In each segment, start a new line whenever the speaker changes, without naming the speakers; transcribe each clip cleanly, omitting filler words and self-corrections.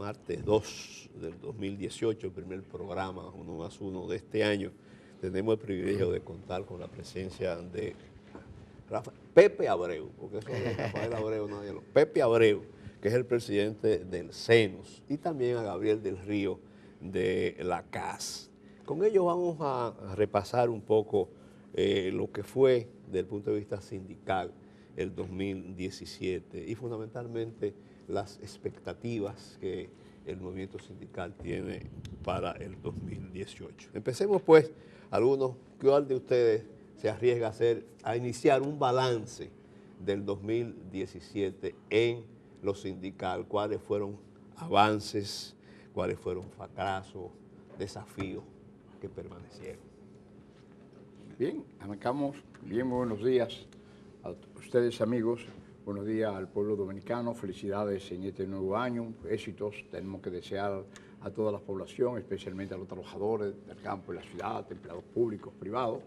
martes 2 del 2018, el primer programa 1+1 de este año. Tenemos el privilegio de contar con la presencia de Pepe Abreu, porque eso de Rafael Abreu nadie lo... Pepe Abreu, que es el presidente del CENUS, y también a Gabriel del Río de la CAS. Con ellos vamos a repasar un poco lo que fue, desde el punto de vista sindical, el 2017 y fundamentalmente las expectativas que el movimiento sindical tiene para el 2018. Empecemos pues, ¿cuál de ustedes se arriesga a iniciar un balance del 2017 en lo sindical? ¿Cuáles fueron avances? ¿Cuáles fueron fracasos, desafíos que permanecieron?
Bien, arrancamos. Bien, muy buenos días a ustedes, amigos. Buenos días al pueblo dominicano. Felicidades en este nuevo año. Éxitos tenemos que desear a toda la población, especialmente a los trabajadores del campo y la ciudad, empleados públicos, privados.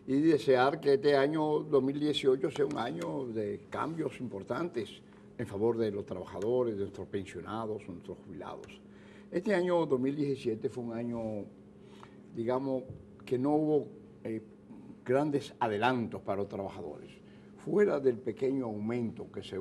Y desear que este año 2018 sea un año de cambios importantes en favor de los trabajadores, de nuestros pensionados, nuestros jubilados. Este año 2017 fue un año, digamos, que no hubo grandes adelantos para los trabajadores. Fuera del pequeño aumento que se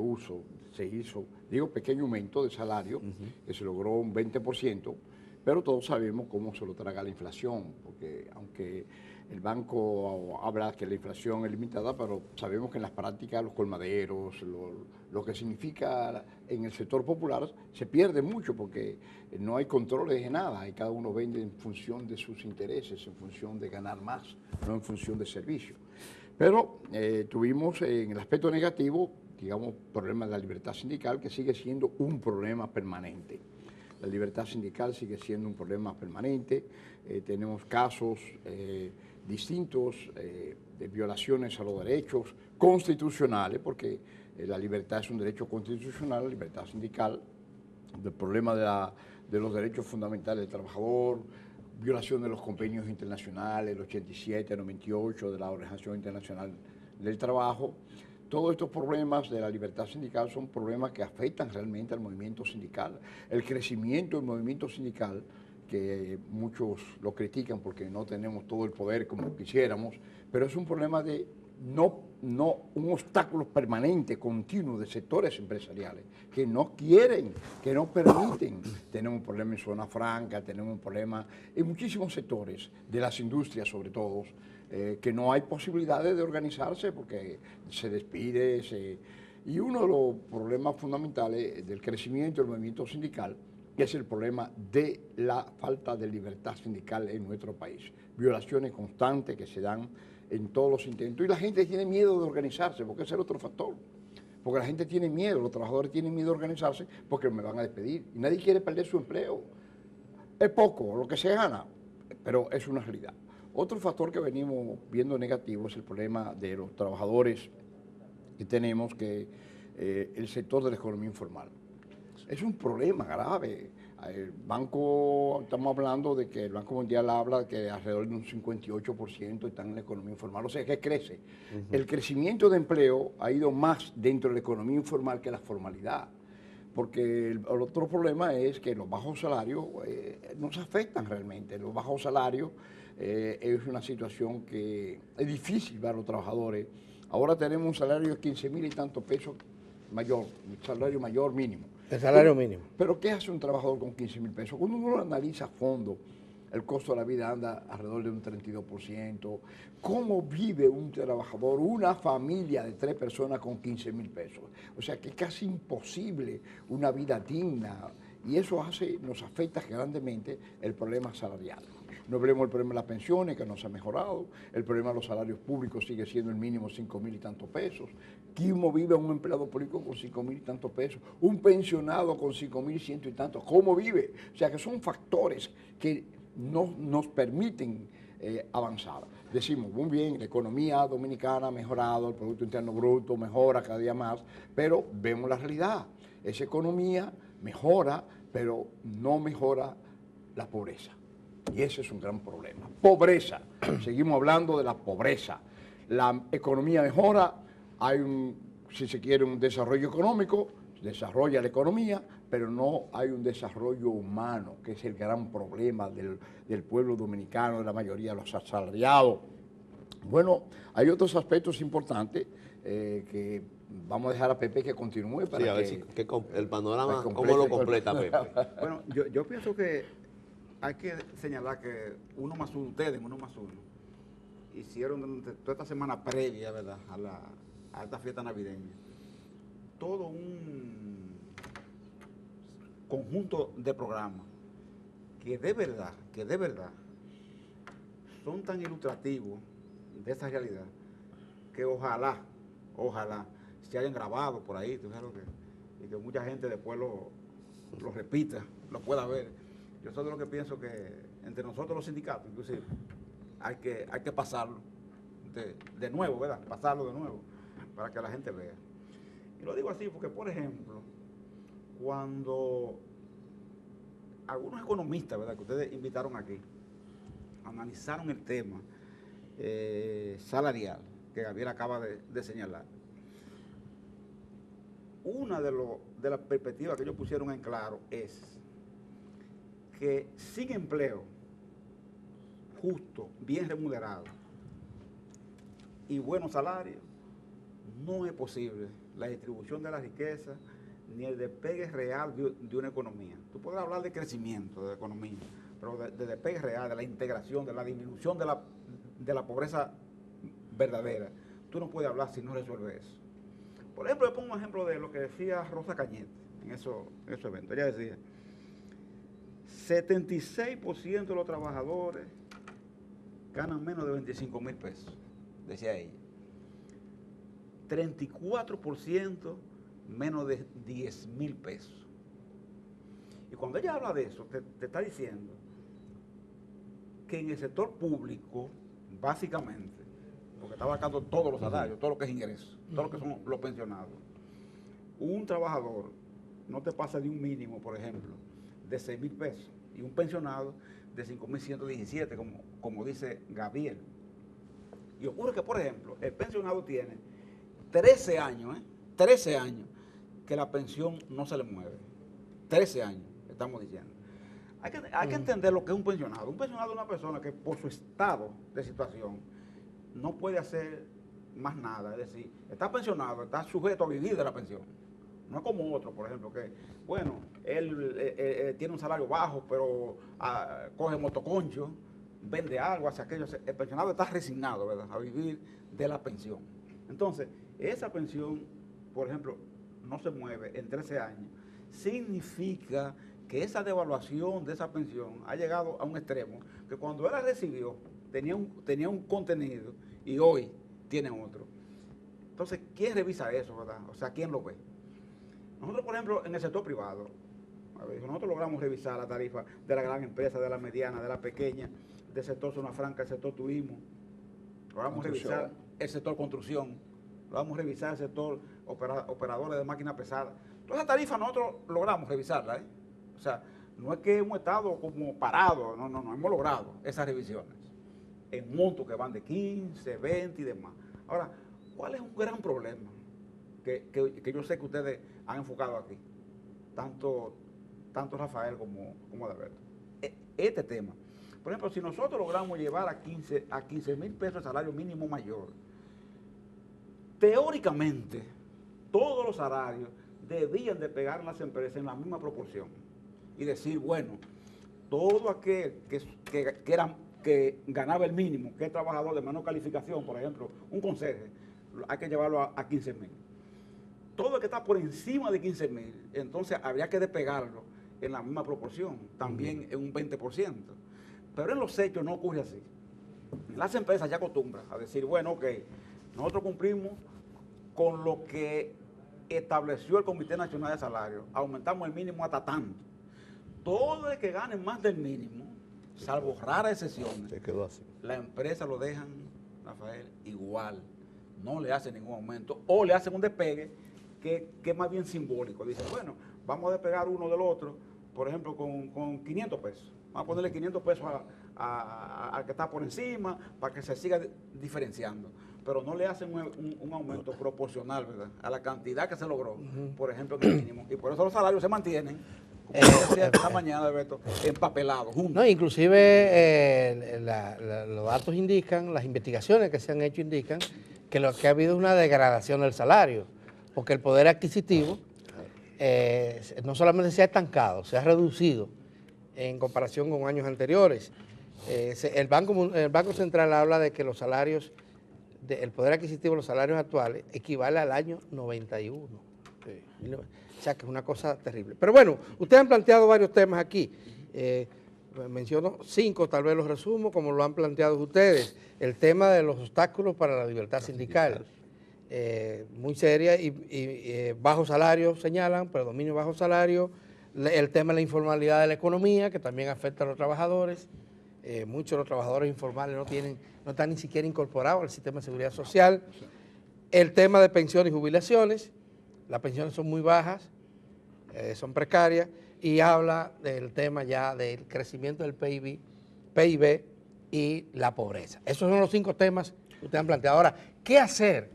hizo, digo pequeño aumento de salario, que se logró un 20%, pero todos sabemos cómo se lo traga la inflación, porque aunque el banco habla que la inflación es limitada, pero sabemos que en las prácticas los colmaderos, lo que significa en el sector popular, se pierde mucho porque no hay controles de nada y cada uno vende en función de sus intereses, en función de ganar más, no en función de servicio. Pero tuvimos en el aspecto negativo, digamos, problemas de la libertad sindical, que sigue siendo un problema permanente. La libertad sindical sigue siendo un problema permanente. Tenemos casos distintos de violaciones a los derechos constitucionales, porque la libertad es un derecho constitucional, la libertad sindical, del problema de los derechos fundamentales del trabajador, violación de los convenios internacionales, el 87, el 98 de la Organización Internacional del Trabajo. Todos estos problemas de la libertad sindical son problemas que afectan realmente al movimiento sindical. El crecimiento del movimiento sindical, que muchos lo critican porque no tenemos todo el poder como quisiéramos, pero es un problema de un obstáculo permanente, continuo de sectores empresariales que no quieren, que no permiten. Tenemos un problema en zona franca, tenemos un problema en muchísimos sectores, de las industrias sobre todo, que no hay posibilidades de organizarse porque se despide. Y uno de los problemas fundamentales del crecimiento del movimiento sindical es el problema de la falta de libertad sindical en nuestro país. Violaciones constantes que se dan en todos los intentos. Y la gente tiene miedo de organizarse, porque ese es el otro factor. Porque la gente tiene miedo, los trabajadores tienen miedo de organizarse porque me van a despedir. Y nadie quiere perder su empleo. Es poco lo que se gana, pero es una realidad. Otro factor que venimos viendo negativo es el problema de los trabajadores que tenemos, que el sector de la economía informal. Es un problema grave. El banco, estamos hablando de que el Banco Mundial habla de que alrededor de un 58% están en la economía informal, o sea que crece. El crecimiento de empleo ha ido más dentro de la economía informal que la formalidad, porque el otro problema es que los bajos salarios nos afectan realmente. Los bajos salarios es una situación que es difícil para los trabajadores. Ahora tenemos un salario de 15,000 y tantos pesos mayor, un salario mayor mínimo.
El salario mínimo.
Pero ¿qué hace un trabajador con 15,000 pesos? Cuando uno lo analiza a fondo, el costo de la vida anda alrededor de un 32%. ¿Cómo vive un trabajador, una familia de 3 personas con 15,000 pesos? O sea que es casi imposible una vida digna y eso nos afecta grandemente el problema salarial. No hablemos del problema de las pensiones, que no se ha mejorado. El problema de los salarios públicos sigue siendo el mínimo 5,000 y tantos pesos. ¿Cómo vive un empleado público con 5,000 y tantos pesos? Un pensionado con 5,100 y tantos. ¿Cómo vive? O sea que son factores que no nos permiten avanzar. Decimos, muy bien, la economía dominicana ha mejorado, el Producto Interno Bruto mejora cada día más, pero vemos la realidad. Esa economía mejora, pero no mejora la pobreza. Y ese es un gran problema. Pobreza. Seguimos hablando de la pobreza. La economía mejora, hay si se quiere, un desarrollo económico, desarrolla la economía, pero no hay un desarrollo humano, que es el gran problema del pueblo dominicano, de la mayoría de los asalariados. Bueno, hay otros aspectos importantes que vamos a dejar a Pepe que continúe para
Sí, a ver si el panorama, ¿cómo lo completa Pepe?
Bueno, yo pienso que hay que señalar que ustedes, uno más uno, hicieron durante toda esta semana previa, ¿verdad?, a esta fiesta navideña, todo un conjunto de programas que de verdad son tan ilustrativos de esa realidad que ojalá se hayan grabado por ahí, tú sabes y que mucha gente después lo repita, lo pueda ver. Yo soy de lo que pienso que entre nosotros los sindicatos, inclusive, hay que pasarlo de nuevo, ¿verdad? Pasarlo de nuevo para que la gente vea. Y lo digo así porque, por ejemplo, cuando algunos economistas, ¿verdad?, que ustedes invitaron aquí, analizaron el tema salarial que Gabriel acaba de señalar, una de las perspectivas que ellos pusieron en claro es que sin empleo justo, bien remunerado y buenos salarios, no es posible la distribución de la riqueza ni el despegue real de una economía. Tú puedes hablar de crecimiento de la economía, pero de despegue real, de la integración, de la disminución de la pobreza verdadera, tú no puedes hablar si no resuelves eso. Por ejemplo, yo pongo un ejemplo de lo que decía Rosa Cañete en esos eventos. Ella decía, 76% de los trabajadores ganan menos de 25,000 pesos, decía ella. 34% menos de 10,000 pesos. Y cuando ella habla de eso, te está diciendo que en el sector público, básicamente, porque está abarcando todos los salarios, todo lo que es ingreso, todo lo que son los pensionados, un trabajador no te pasa de un mínimo, por ejemplo, de 6,000 pesos, y un pensionado de 5,117, como dice Gabriel. Y ocurre que, por ejemplo, el pensionado tiene 13 años, 13 años, que la pensión no se le mueve. 13 años, estamos diciendo. Hay que entender lo que es un pensionado. Un pensionado es una persona que por su estado de situación no puede hacer más nada. Es decir, está pensionado, está sujeto a vivir de la pensión. No es como otro, por ejemplo, que, bueno, él tiene un salario bajo, pero coge motoconcho, vende algo, hace aquello. El pensionado está resignado, ¿verdad?, a vivir de la pensión. Entonces, esa pensión, por ejemplo, no se mueve en 13 años, significa que esa devaluación de esa pensión ha llegado a un extremo que cuando él la recibió tenía un contenido y hoy tiene otro. Entonces, ¿quién revisa eso, verdad? O sea, ¿quién lo ve? Nosotros, por ejemplo, en el sector privado, nosotros logramos revisar la tarifa de la gran empresa, de la mediana, de la pequeña, del sector zona franca, del sector turismo. Logramos revisar el sector construcción, logramos revisar el sector operadores de máquinas pesadas. Toda esa tarifa nosotros logramos revisarla, O sea, no es que hemos estado como parados, no, hemos logrado esas revisiones en montos que van de 15, 20 y demás. Ahora, ¿cuál es un gran problema que yo sé que ustedes han enfocado aquí? Tanto Rafael como Adalberto. Este tema. Por ejemplo, si nosotros logramos llevar a 15,000 pesos el salario mínimo mayor, teóricamente, todos los salarios debían de pegar en las empresas en la misma proporción. Y decir, bueno, todo aquel que ganaba el mínimo, que es trabajador de menor calificación, por ejemplo, un conserje, hay que llevarlo a 15,000. Todo el que está por encima de 15,000, entonces habría que despegarlo en la misma proporción, también en un 20%. Pero en los hechos no ocurre así. Las empresas ya acostumbran a decir, bueno, ok, nosotros cumplimos con lo que estableció el Comité Nacional de Salarios, aumentamos el mínimo hasta tanto. Todo el que gane más del mínimo, salvo raras excepciones,
se quedó así.
La empresa lo dejan, Rafael, igual. No le hacen ningún aumento o le hacen un despegue que es más bien simbólico. Dicen, bueno, vamos a despegar uno del otro, por ejemplo, con 500 pesos. Vamos a ponerle 500 pesos al que está por encima para que se siga diferenciando. pero no le hacen un aumento proporcional, ¿verdad?, a la cantidad que se logró, por ejemplo, en el mínimo. Y por eso los salarios se mantienen, como decía esta mañana, Alberto, empapelados, juntos.
No, inclusive los datos indican, las investigaciones que se han hecho indican que lo que ha habido es una degradación del salario, porque el poder adquisitivo no solamente se ha estancado, se ha reducido en comparación con años anteriores. El Banco Central habla de que los salarios, el poder adquisitivo de los salarios actuales equivale al año 91. Sí. O sea, que es una cosa terrible. Pero bueno, ustedes han planteado varios temas aquí. Menciono 5, tal vez los resumo, como lo han planteado ustedes. El tema de los obstáculos para la libertad sindical. Muy seria y bajo salario señalan, predominio bajo salario. El tema de la informalidad de la economía, que también afecta a los trabajadores. Muchos de los trabajadores informales no están ni siquiera incorporados al sistema de seguridad social. El tema de pensiones y jubilaciones. Las pensiones son muy bajas, son precarias, y habla del tema ya del crecimiento del PIB y la pobreza. Esos son los 5 temas que ustedes han planteado. Ahora, ¿qué hacer?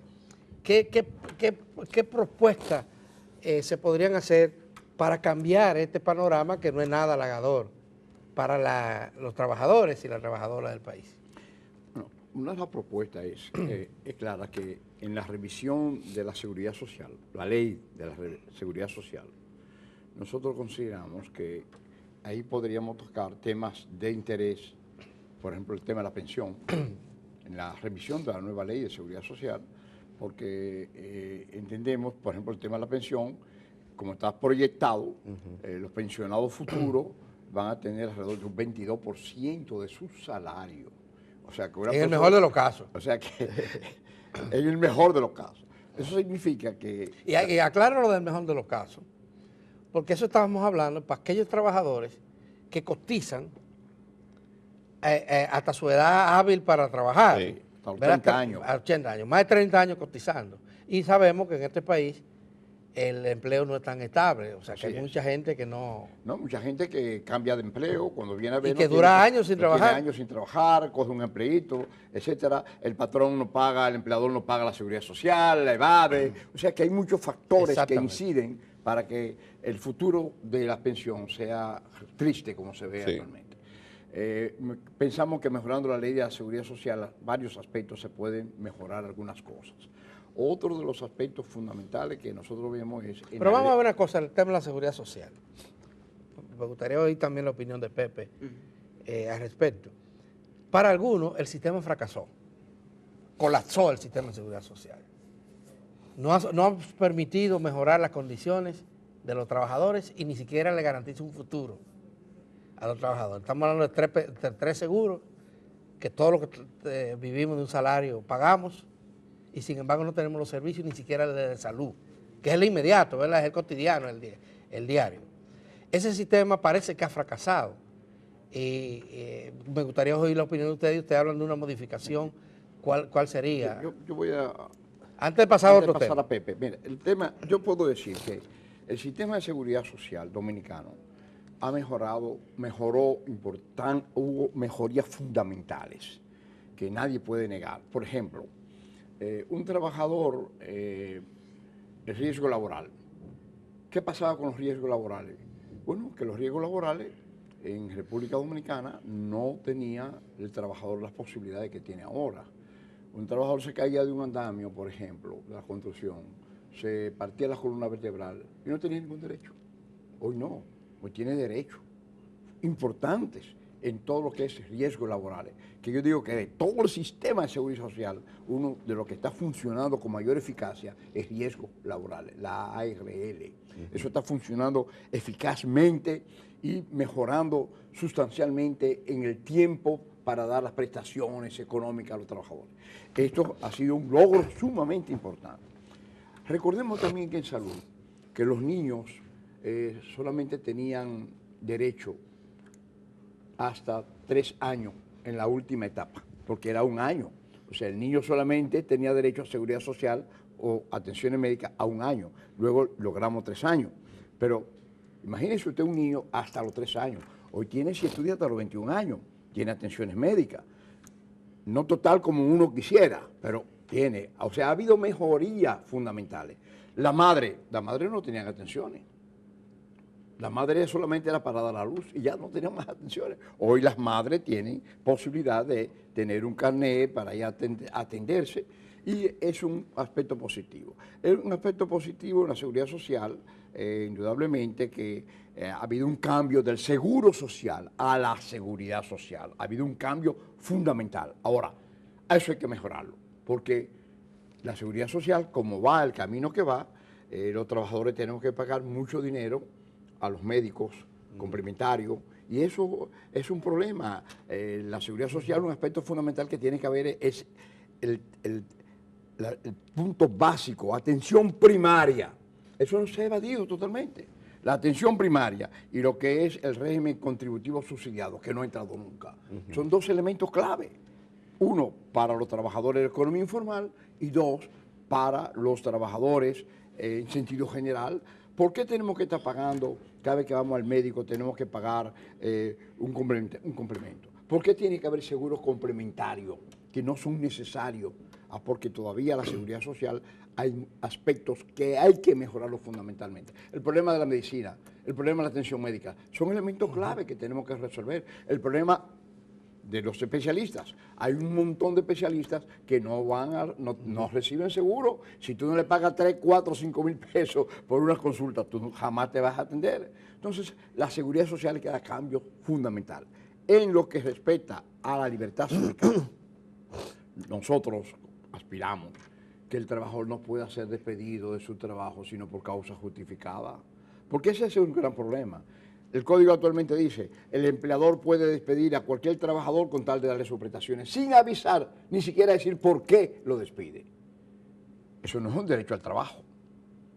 ¿Qué propuestas se podrían hacer para cambiar este panorama que no es nada halagador para los trabajadores y las trabajadoras del país?
Bueno, una de las propuestas es clara, que en la revisión de la seguridad social, la ley de la seguridad social, nosotros consideramos que ahí podríamos tocar temas de interés, por ejemplo, el tema de la pensión, en la revisión de la nueva ley de seguridad social, porque entendemos, por ejemplo, el tema de la pensión, como está proyectado, los pensionados futuros van a tener alrededor de un 22% de su salario. O sea, que
en el mejor de los casos.
O sea que en el mejor de los casos. Eso significa que...
Y aclaro lo del mejor de los casos, porque eso estábamos hablando para aquellos trabajadores que cotizan hasta su edad hábil para trabajar.
Sí, hasta 80 años.
80 años, más de 30 años cotizando. Y sabemos que en este país el empleo no es tan estable, o sea que hay mucha gente que no...
No, mucha gente que cambia de empleo, cuando viene a ver...
Y que dura años sin trabajar.
Tiene años sin trabajar, coge un empleito, etcétera. El patrón no paga, el empleador no paga la seguridad social, la evade. O sea que hay muchos factores que inciden para que el futuro de la pensión sea triste como se ve actualmente. Pensamos que mejorando la ley de la seguridad social, varios aspectos se pueden mejorar algunas cosas. Otro de los aspectos fundamentales que nosotros vemos es...
Pero vamos a ver una cosa, el tema de la seguridad social. Me gustaría oír también la opinión de Pepe al respecto. Para algunos, el sistema fracasó. Colapsó el sistema de seguridad social. No ha permitido mejorar las condiciones de los trabajadores y ni siquiera le garantiza un futuro a los trabajadores. Estamos hablando de tres seguros, que todos los que vivimos de un salario pagamos, y sin embargo no tenemos los servicios ni siquiera el de salud, que es el inmediato, ¿verdad? Es el cotidiano, el diario. Ese sistema parece que ha fracasado y me gustaría oír la opinión de ustedes. Ustedes hablan de una modificación, ¿cuál sería?
Yo voy a...
Antes de pasar a otro tema.
A Pepe, mira, el tema, yo puedo decir que el sistema de seguridad social dominicano ha mejoró importante, hubo mejorías fundamentales que nadie puede negar. Por ejemplo, un trabajador, el riesgo laboral. ¿Qué pasaba con los riesgos laborales? Bueno, que los riesgos laborales en República Dominicana no tenía el trabajador las posibilidades que tiene ahora. Un trabajador se caía de un andamio, por ejemplo, de la construcción, se partía la columna vertebral y no tenía ningún derecho. Hoy no, hoy tiene derechos importantes en todo lo que es riesgos laborales. Que yo digo que de todo el sistema de seguridad social, uno de los que está funcionando con mayor eficacia es riesgos laborales, la ARL. Eso está funcionando eficazmente y mejorando sustancialmente en el tiempo para dar las prestaciones económicas a los trabajadores. Esto ha sido un logro sumamente importante. Recordemos también que en salud, que los niños solamente tenían derecho hasta 3 años en la última etapa, porque era 1 año. O sea, el niño solamente tenía derecho a seguridad social o atenciones médicas a 1 año. Luego logramos 3 años. Pero imagínese usted un niño hasta los 3 años. Hoy tiene, si estudia hasta los 21 años, tiene atenciones médicas. No total como uno quisiera, pero Tiene, o sea, ha habido mejorías fundamentales. La madre no tenía atenciones. La madre solamente era para dar a luz y ya no tenía más atenciones. Hoy las madres tienen posibilidad de tener un carnet para ir a atenderse y es un aspecto positivo. Es un aspecto positivo en la seguridad social, indudablemente que ha habido un cambio del seguro social a la seguridad social. Ha habido un cambio fundamental. Ahora, a eso hay que mejorarlo, porque la seguridad social, como va el camino que va, los trabajadores tenemos que pagar mucho dinero a los médicos complementarios, y eso es un problema. La seguridad social, un aspecto fundamental que tiene que haber es el punto básico, atención primaria. Eso no se ha evadido totalmente. La atención primaria y lo que es el régimen contributivo subsidiado, que no ha entrado nunca. Son dos elementos clave. Uno, para los trabajadores de la economía informal, y dos, para los trabajadores en sentido general. ¿Por qué tenemos que estar pagando, cada vez que vamos al médico, tenemos que pagar un complemento? ¿Por qué tiene que haber seguros complementarios que no son necesarios? Porque todavía la seguridad social hay aspectos que hay que mejorarlos fundamentalmente. El problema de la medicina, el problema de la atención médica, son elementos clave que tenemos que resolver. El problema de los especialistas. Hay un montón de especialistas que no reciben seguro. Si tú no le pagas 3, 4, 5 mil pesos por una consulta, tú jamás te vas a atender. Entonces, la seguridad social queda cambio fundamental. En lo que respecta a la libertad sindical, nosotros aspiramos que el trabajador no pueda ser despedido de su trabajo sino por causa justificada, porque ese es un gran problema. El código actualmente dice, el empleador puede despedir a cualquier trabajador con tal de darle sus prestaciones, sin avisar, ni siquiera decir por qué lo despide. Eso no es un derecho al trabajo,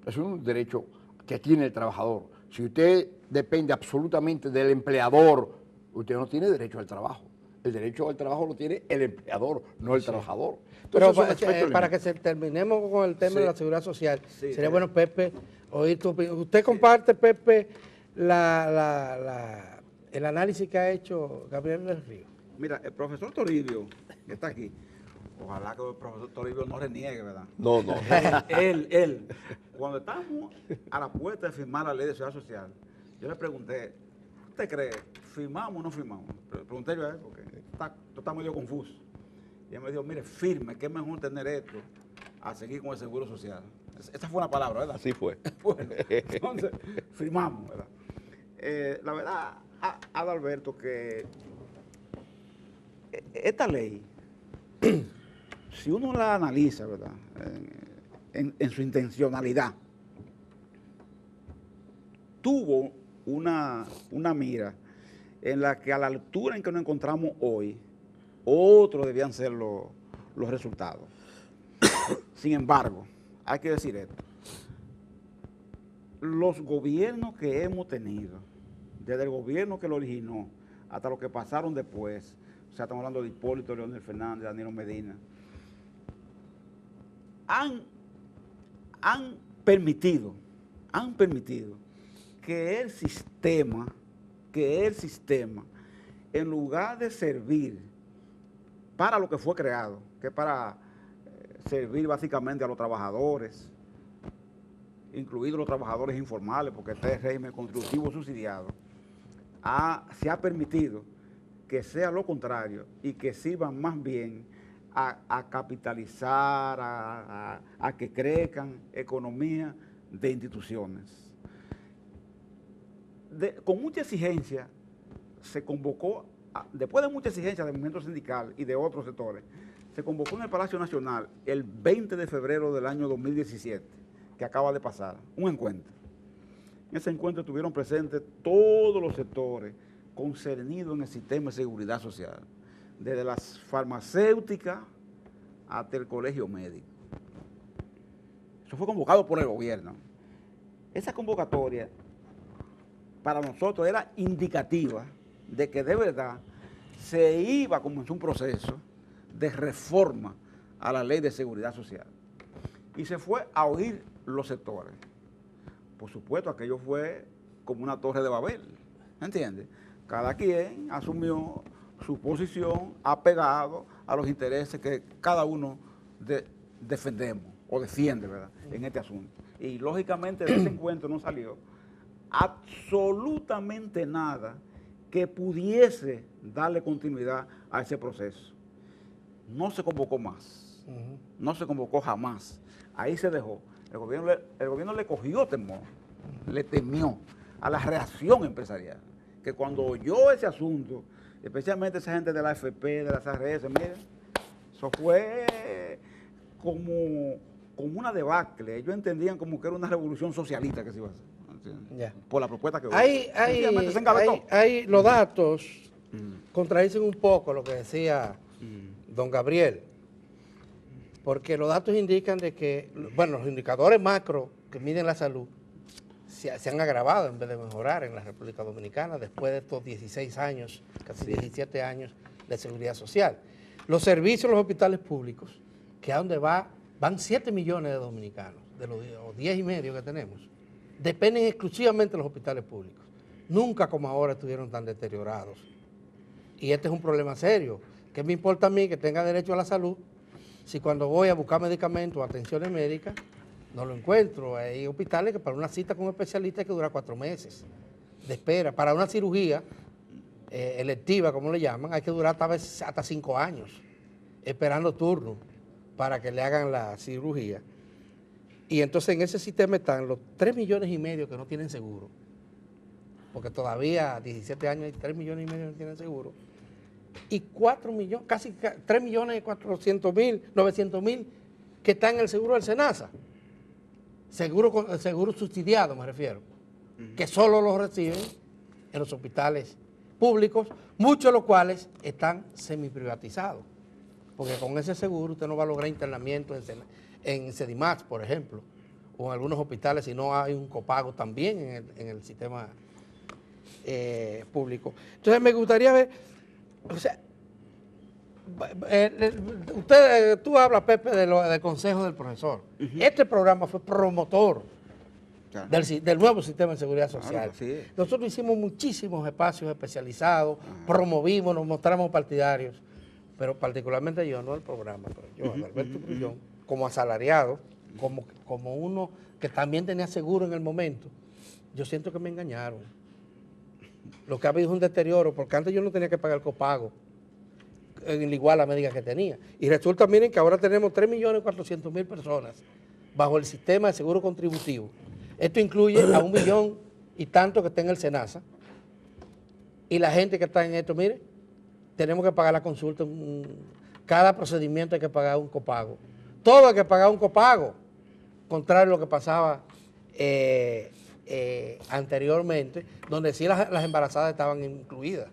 eso es un derecho que tiene el trabajador. Si usted depende absolutamente del empleador, usted no tiene derecho al trabajo. El derecho al trabajo lo tiene el empleador, no el trabajador. Entonces,
pero para que terminemos con el tema de la seguridad social, sería bueno, Pepe, oír tu opinión. ¿Usted comparte, Pepe, el análisis que ha hecho Gabriel del Río?
Mira, el profesor Toribio, que está aquí, ojalá que el profesor Toribio no reniegue, ¿verdad?
No.
Él, cuando estábamos a la puerta de firmar la ley de seguridad social, yo le pregunté, ¿usted cree, firmamos o no firmamos? Pregunté yo a él, porque está medio confuso. Y él me dijo, mire, firme, que es mejor tener esto a seguir con el seguro social. Esa fue una palabra, ¿verdad?
Así fue.
Bueno, entonces, firmamos, ¿verdad? La verdad, Adalberto, que esta ley, si uno la analiza, ¿verdad? En su intencionalidad, tuvo una mira en la que a la altura en que nos encontramos hoy, otros debían ser los resultados. Sin embargo, hay que decir esto. Los gobiernos que hemos tenido, desde el gobierno que lo originó hasta los que pasaron después, o sea, estamos hablando de Hipólito, Leonel Fernández, Danilo Medina, han permitido que el sistema, en lugar de servir para lo que fue creado, que es para servir básicamente a los trabajadores, incluidos los trabajadores informales, porque este régimen contributivo subsidiado, se ha permitido que sea lo contrario y que sirvan más bien a capitalizar, a que crezcan economía de instituciones. Con mucha exigencia se convocó, después de mucha exigencia del movimiento sindical y de otros sectores, se convocó en el Palacio Nacional el 20 de febrero del año 2017, que acaba de pasar, un encuentro. En ese encuentro estuvieron presentes todos los sectores concernidos en el sistema de seguridad social, desde las farmacéuticas hasta el colegio médico. Eso fue convocado por el gobierno. Esa convocatoria para nosotros era indicativa de que de verdad se iba a comenzar un proceso de reforma a la ley de seguridad social. Y se fue a oír los sectores. Por supuesto, aquello fue como una torre de Babel, ¿entiendes? Cada quien asumió su posición apegado a los intereses que cada uno defendemos o defiende, ¿verdad?, en este asunto. Y lógicamente de ese encuentro no salió absolutamente nada que pudiese darle continuidad a ese proceso. No se convocó más, no se convocó jamás. Ahí se dejó. El gobierno le cogió temor, le temió a la reacción empresarial, que cuando oyó ese asunto, especialmente esa gente de la AFP, de las ARS, miren, eso fue como una debacle. Ellos entendían como que era una revolución socialista que se iba a hacer,
Ya.
por la propuesta que hubo. Sencillamente se engavetó.
Los datos contradicen un poco lo que decía don Gabriel, porque los datos indican de que, bueno, los indicadores macro que miden la salud se han agravado en vez de mejorar en la República Dominicana después de estos 16 años, casi 17 años de seguridad social. Los servicios en los hospitales públicos, que a donde van 7 millones de dominicanos, de los 10,5 que tenemos, dependen exclusivamente de los hospitales públicos. Nunca como ahora estuvieron tan deteriorados. Y este es un problema serio. ¿Qué me importa a mí que tenga derecho a la salud si cuando voy a buscar medicamentos o atenciones médicas no lo encuentro? Hay hospitales que para una cita con un especialista hay que durar 4 meses de espera. Para una cirugía electiva, como le llaman, hay que durar tal vez hasta 5 años esperando turno para que le hagan la cirugía. Y entonces en ese sistema están los 3,5 millones que no tienen seguro, porque todavía a 17 años hay 3,5 millones que no tienen seguro, y 4 millones, casi 3,400,000, que están en el seguro del SENASA, seguro subsidiado me refiero, que solo los reciben en los hospitales públicos, muchos de los cuales están semiprivatizados, porque con ese seguro usted no va a lograr internamiento en Sedimax, por ejemplo, o en algunos hospitales si no hay un copago también en el sistema público. Entonces me gustaría ver, o sea, tú hablas, Pepe, del consejo del profesor. Este programa fue promotor del nuevo sistema de seguridad social.
Claro, sí.
Nosotros hicimos muchísimos espacios especializados, promovimos, nos mostramos partidarios, pero particularmente yo, no el programa, pero yo, Alberto Grullón, como asalariado, como uno que también tenía seguro en el momento, yo siento que me engañaron. Lo que ha habido es un deterioro, porque antes yo no tenía que pagar el copago en la igual a médica que tenía. Y resulta, miren, que ahora tenemos 3,400,000 personas bajo el sistema de seguro contributivo. Esto incluye a 1 millón y tanto que está en el SENASA. Y la gente que está en esto, mire, tenemos que pagar la consulta, cada procedimiento hay que pagar un copago. Todo hay que pagar un copago, contrario a lo que pasaba anteriormente, donde sí las embarazadas estaban incluidas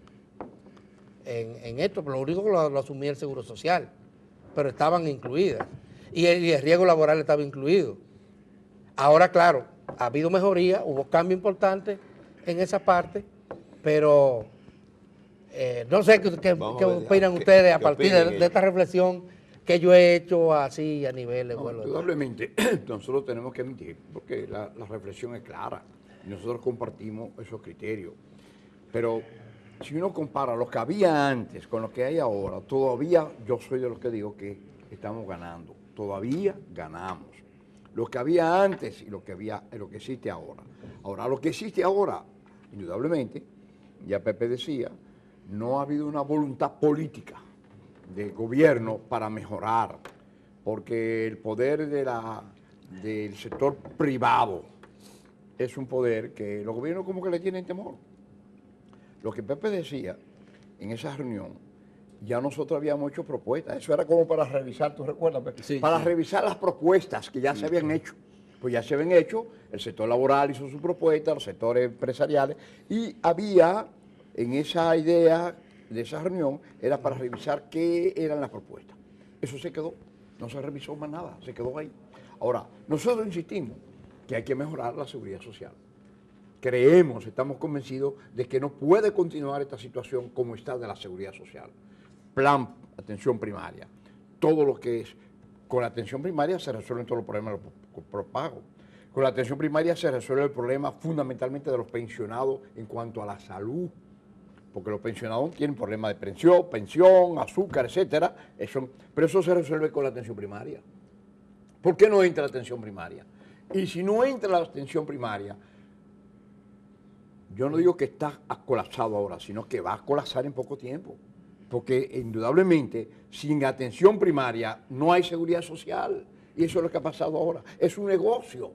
en esto, pero lo único que lo asumía el Seguro Social, pero estaban incluidas. Y el riesgo laboral estaba incluido. Ahora, claro, ha habido mejoría, hubo cambio importante en esa parte, pero no sé qué opinan ustedes a partir de esta reflexión que yo he hecho así a nivel de vuelo.
Indudablemente, nosotros tenemos que admitir, porque la reflexión es clara, y nosotros compartimos esos criterios. Pero si uno compara lo que había antes con lo que hay ahora, todavía yo soy de los que digo que estamos ganando, todavía ganamos. Lo que había antes y lo que existe ahora. Ahora, lo que existe ahora, indudablemente, ya Pepe decía, no ha habido una voluntad política del gobierno para mejorar, porque el poder del sector privado es un poder que los gobiernos como que le tienen temor. Lo que Pepe decía en esa reunión, ya nosotros habíamos hecho propuestas, eso era como para revisar, ¿tú recuerdas, Pepe?
Sí,
para
sí.
revisar las propuestas que ya se habían hecho. Pues ya se habían hecho, el sector laboral hizo su propuesta, los sectores empresariales, y había en esa idea de esa reunión, era para revisar qué eran las propuestas. Eso se quedó, no se revisó más nada, se quedó ahí. Ahora, nosotros insistimos que hay que mejorar la seguridad social. Creemos, estamos convencidos de que no puede continuar esta situación como está de la seguridad social. Plan, atención primaria, todo lo que es, con la atención primaria se resuelven todos los problemas de los propagos. Con la atención primaria se resuelve el problema fundamentalmente de los pensionados en cuanto a la salud, porque los pensionados tienen problemas de pensión, azúcar, etcétera, pero eso se resuelve con la atención primaria. ¿Por qué no entra la atención primaria? Y si no entra la atención primaria, yo no digo que está colapsado ahora, sino que va a colapsar en poco tiempo. Porque indudablemente, sin atención primaria, no hay seguridad social. Y eso es lo que ha pasado ahora. Es un negocio.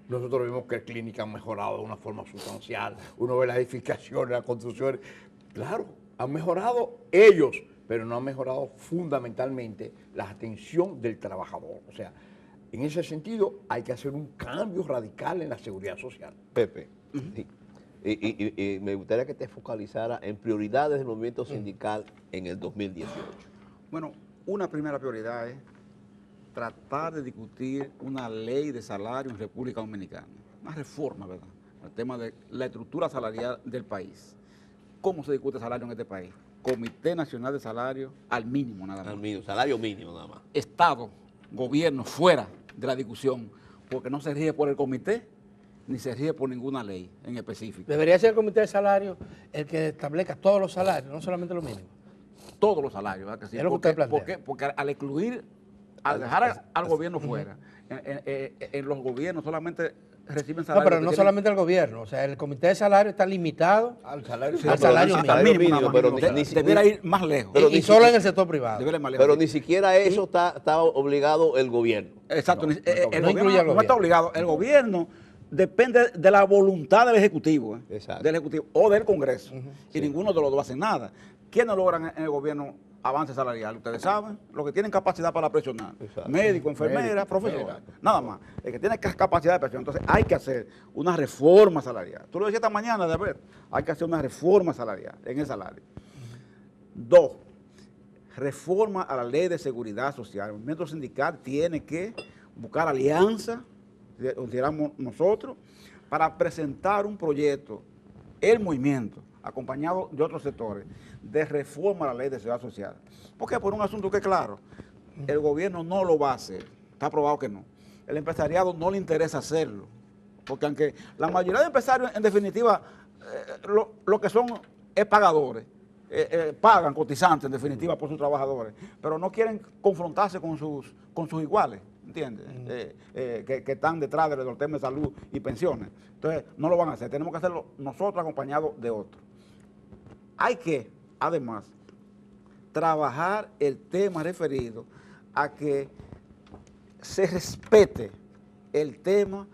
Nosotros vemos que clínicas han mejorado de una forma sustancial. Uno ve las edificaciones, las construcciones. Claro, han mejorado ellos, pero no han mejorado fundamentalmente la atención del trabajador. O sea, en ese sentido hay que hacer un cambio radical en la seguridad social.
Pepe, sí. Y me gustaría que te focalizara en prioridades del movimiento sindical en el 2018.
Bueno, una primera prioridad es tratar de discutir una ley de salario en República Dominicana, una reforma, ¿verdad?, el tema de la estructura salarial del país. ¿Cómo se discute salario en este país? Comité Nacional de Salario al mínimo nada más.
Al mínimo, salario mínimo nada más.
Estado, gobierno, fuera de la discusión, porque no se rige por el comité, ni se rige por ninguna ley en específico.
Debería ser el comité de salario el que establezca todos los salarios, no solamente los mínimos.
Todos los salarios, ¿verdad que sí?
Es lo que usted plantea.
Porque al excluir, al dejar al gobierno fuera, en los gobiernos solamente reciben
No,
salarios.
pero no solamente el gobierno, o sea, el comité de salario está limitado
Al salario,
al salario mínimo.
pero
debería ir más lejos.
y solo en el sector privado.
Debería ir más lejos.
Pero ni siquiera eso está obligado el gobierno.
Exacto,
No,
el
no incluye
gobierno
al
no está
gobierno.
obligado. El gobierno depende de la voluntad del Ejecutivo,
Exacto.
del Ejecutivo o del Congreso. Y ninguno de los dos hace nada. ¿Quiénes logran en el gobierno avance salarial? Ustedes saben, los que tienen capacidad para presionar.
Exacto.
Médico, enfermera,
Médico,
profesor.
exacto.
Nada más. El que tiene capacidad de presión. Entonces hay que hacer una reforma salarial. Tú lo decías esta mañana, de ver. Hay que hacer una reforma salarial en el salario. 2. Reforma a la ley de seguridad social. El movimiento sindical tiene que buscar alianza, consideramos nosotros, para presentar un proyecto, el movimiento, acompañado de otros sectores, de reforma a la ley de seguridad social. Porque por un asunto que es claro, el gobierno no lo va a hacer, está probado que no. El empresariado no le interesa hacerlo, porque aunque la mayoría de empresarios, en definitiva, lo que son es pagadores, pagan cotizantes, en definitiva, por sus trabajadores, pero no quieren confrontarse con sus iguales, ¿entiendes? Que están detrás de los temas de salud y pensiones. Entonces, no lo van a hacer, tenemos que hacerlo nosotros acompañados de otros. Hay que, además, trabajar el tema referido a que se respete el tema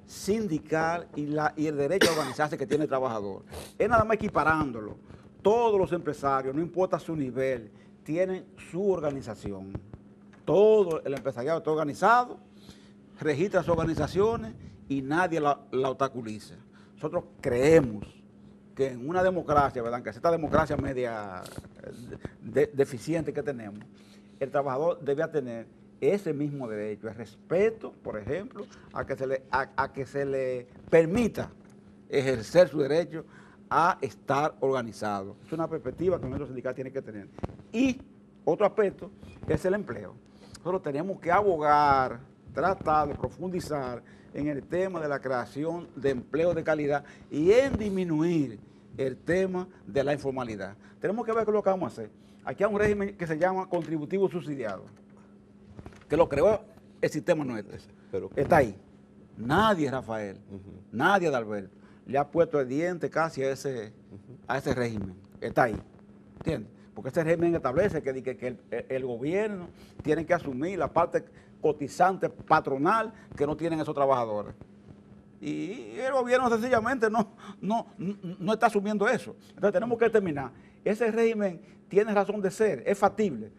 sindical y el derecho a organizarse que tiene el trabajador. Es nada más equiparándolo. Todos los empresarios, no importa su nivel, tienen su organización. Todo el empresariado está organizado, registra sus organizaciones y nadie la obstaculiza. Nosotros creemos que en una democracia, ¿verdad?, que esta democracia media deficiente que tenemos, el trabajador debe tener ese mismo derecho, el respeto, por ejemplo, a que se le permita ejercer su derecho a estar organizado. Es una perspectiva que nuestro sindical tiene que tener. Y otro aspecto es el empleo. Nosotros tenemos que abogar, tratar de profundizar en el tema de la creación de empleo de calidad y en disminuir el tema de la informalidad. Tenemos que ver qué es lo que vamos a hacer. Aquí hay un régimen que se llama contributivo subsidiado, que lo creó el sistema nuestro.
Pero,
Está ahí. Nadie, Rafael, nadie, Adalberto, le ha puesto el diente casi a ese régimen. Está ahí. ¿Entiendes? Porque ese régimen establece que el gobierno tiene que asumir la parte cotizante patronal que no tienen esos trabajadores. Y el gobierno sencillamente no está asumiendo eso. Entonces tenemos que determinar. Ese régimen tiene razón de ser, es factible.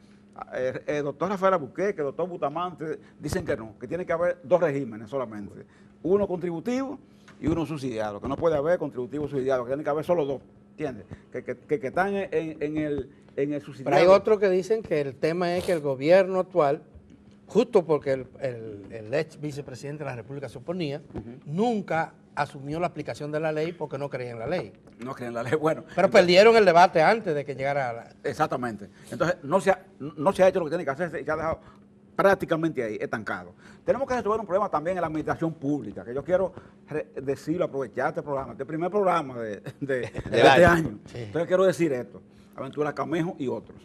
El doctor Rafael Albuquerque, el doctor Bustamante dicen que no, que tiene que haber dos regímenes solamente. Uno contributivo y uno subsidiado, que no puede haber contributivo subsidiado, que tiene que haber solo dos, ¿entiendes? Que están en el subsidiado.
Pero hay otros que dicen que el tema es que el gobierno actual, justo porque el ex vicepresidente de la República se oponía, nunca asumió la aplicación de la ley porque no creía en la ley.
No creen la ley, bueno.
Pero perdieron el debate antes de que llegara a la...
Exactamente. Entonces, no se ha hecho lo que tiene que hacerse y se ha dejado prácticamente ahí, estancado. Tenemos que resolver un problema también en la administración pública, que yo quiero decirlo, aprovechar este programa, este primer programa de este año.
Sí.
Entonces quiero decir esto, Aventura Camejo y otros.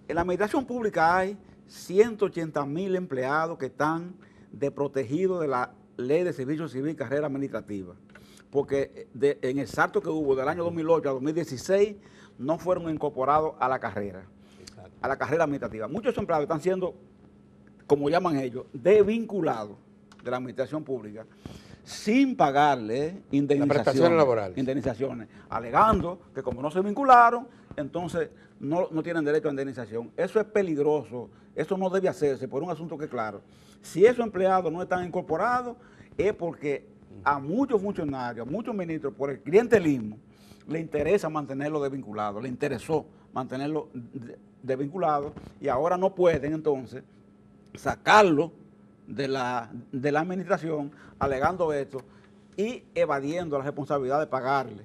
En la administración pública hay 180,000 empleados que están desprotegidos de la Ley de Servicio Civil y Carrera Administrativa. Porque en el salto que hubo del año 2008 a 2016 no fueron incorporados a la carrera, a la carrera administrativa. Muchos empleados están siendo, como llaman ellos, desvinculados de la administración pública sin pagarle indemnizaciones, alegando que como no se vincularon, entonces no tienen derecho a indemnización. Eso es peligroso, eso no debe hacerse por un asunto que, claro, si esos empleados no están incorporados es porque a muchos funcionarios, a muchos ministros, por el clientelismo, le interesa mantenerlo desvinculado, le interesó mantenerlo desvinculado y ahora no pueden entonces sacarlo de la administración alegando esto y evadiendo la responsabilidad de pagarle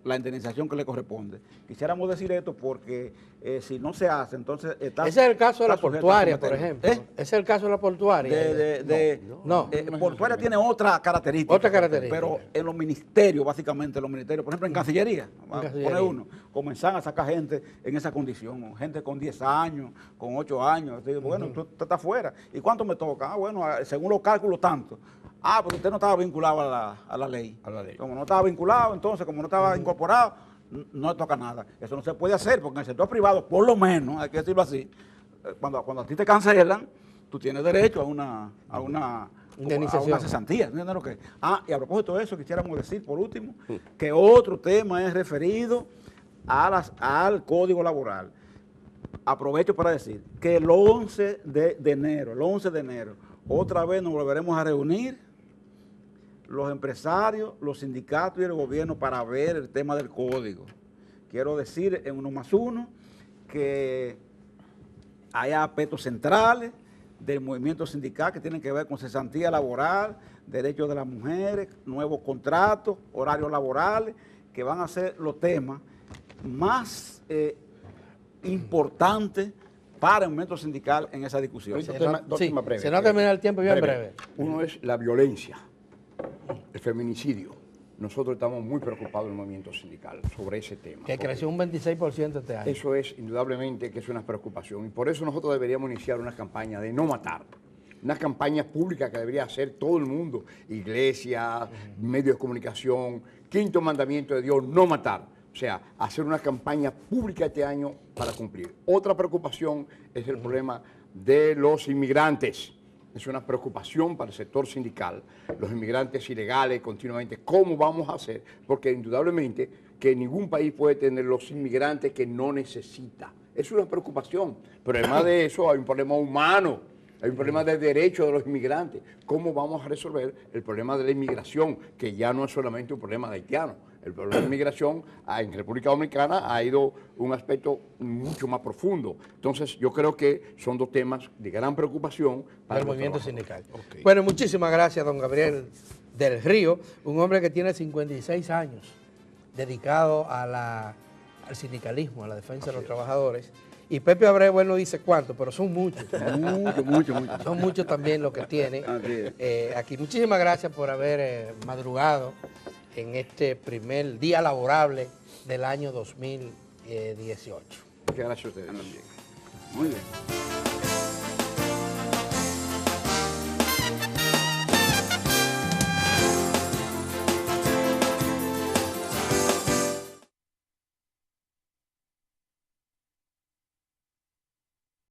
la indemnización que le corresponde. Quisiéramos decir esto porque si no se hace, entonces está...
Ese es el caso de la portuaria, por ejemplo. Ese es el caso de la portuaria.
Portuaria tiene otra característica.
Otra característica.
Pero en los ministerios, básicamente, por ejemplo, en Cancillería, pone uno, comenzan a sacar gente en esa condición, gente con 10 años, con 8 años. Bueno, tú estás fuera. ¿Y cuánto me toca? Bueno, según los cálculos, tanto. Pero usted no estaba vinculado a la ley. Como no estaba vinculado, entonces, como no estaba incorporado, no toca nada. Eso no se puede hacer, porque en el sector privado, por lo menos, hay que decirlo así, cuando a ti te cancelan, tú tienes derecho a una cesantía. ¿Entiendes lo que? Y a propósito de eso, quisiéramos decir, por último, que otro tema es referido al Código Laboral. Aprovecho para decir que el 11 de enero, otra vez nos volveremos a reunir los empresarios, los sindicatos y el gobierno para ver el tema del código. Quiero decir en 1+1 que hay aspectos centrales del movimiento sindical que tienen que ver con cesantía laboral, derechos de las mujeres, nuevos contratos, horarios laborales, que van a ser los temas más importantes para el movimiento sindical en esa discusión.
Se nos termina el tiempo bien breve.
Uno es la violencia, el feminicidio. Nosotros estamos muy preocupados en el movimiento sindical sobre ese tema.
Que creció un 26% este año.
Eso es indudablemente que es una preocupación y por eso nosotros deberíamos iniciar una campaña de no matar. Una campaña pública que debería hacer todo el mundo, iglesias, medios de comunicación, quinto mandamiento de Dios, no matar. O sea, hacer una campaña pública este año para cumplir. Otra preocupación es el problema de los inmigrantes. Es una preocupación para el sector sindical, los inmigrantes ilegales continuamente. ¿Cómo vamos a hacer? Porque indudablemente que ningún país puede tener los inmigrantes que no necesita. Es una preocupación. Pero además de eso hay un problema humano, hay un problema de derechos de los inmigrantes. ¿Cómo vamos a resolver el problema de la inmigración? Que ya no es solamente un problema de haitianos. El problema de inmigración en República Dominicana ha ido un aspecto mucho más profundo. Entonces, yo creo que son dos temas de gran preocupación para
el movimiento sindical. Okay. Bueno, muchísimas gracias, don Gabriel del Río, un hombre que tiene 56 años dedicado al sindicalismo, a la defensa de los trabajadores. Y Pepe Abreu, él no dice cuánto, pero son muchos. Muchos. Son muchos también los que tiene aquí. Muchísimas gracias por haber madrugado en este primer día laborable del año 2018.
Muchas gracias a ustedes.
Muy bien.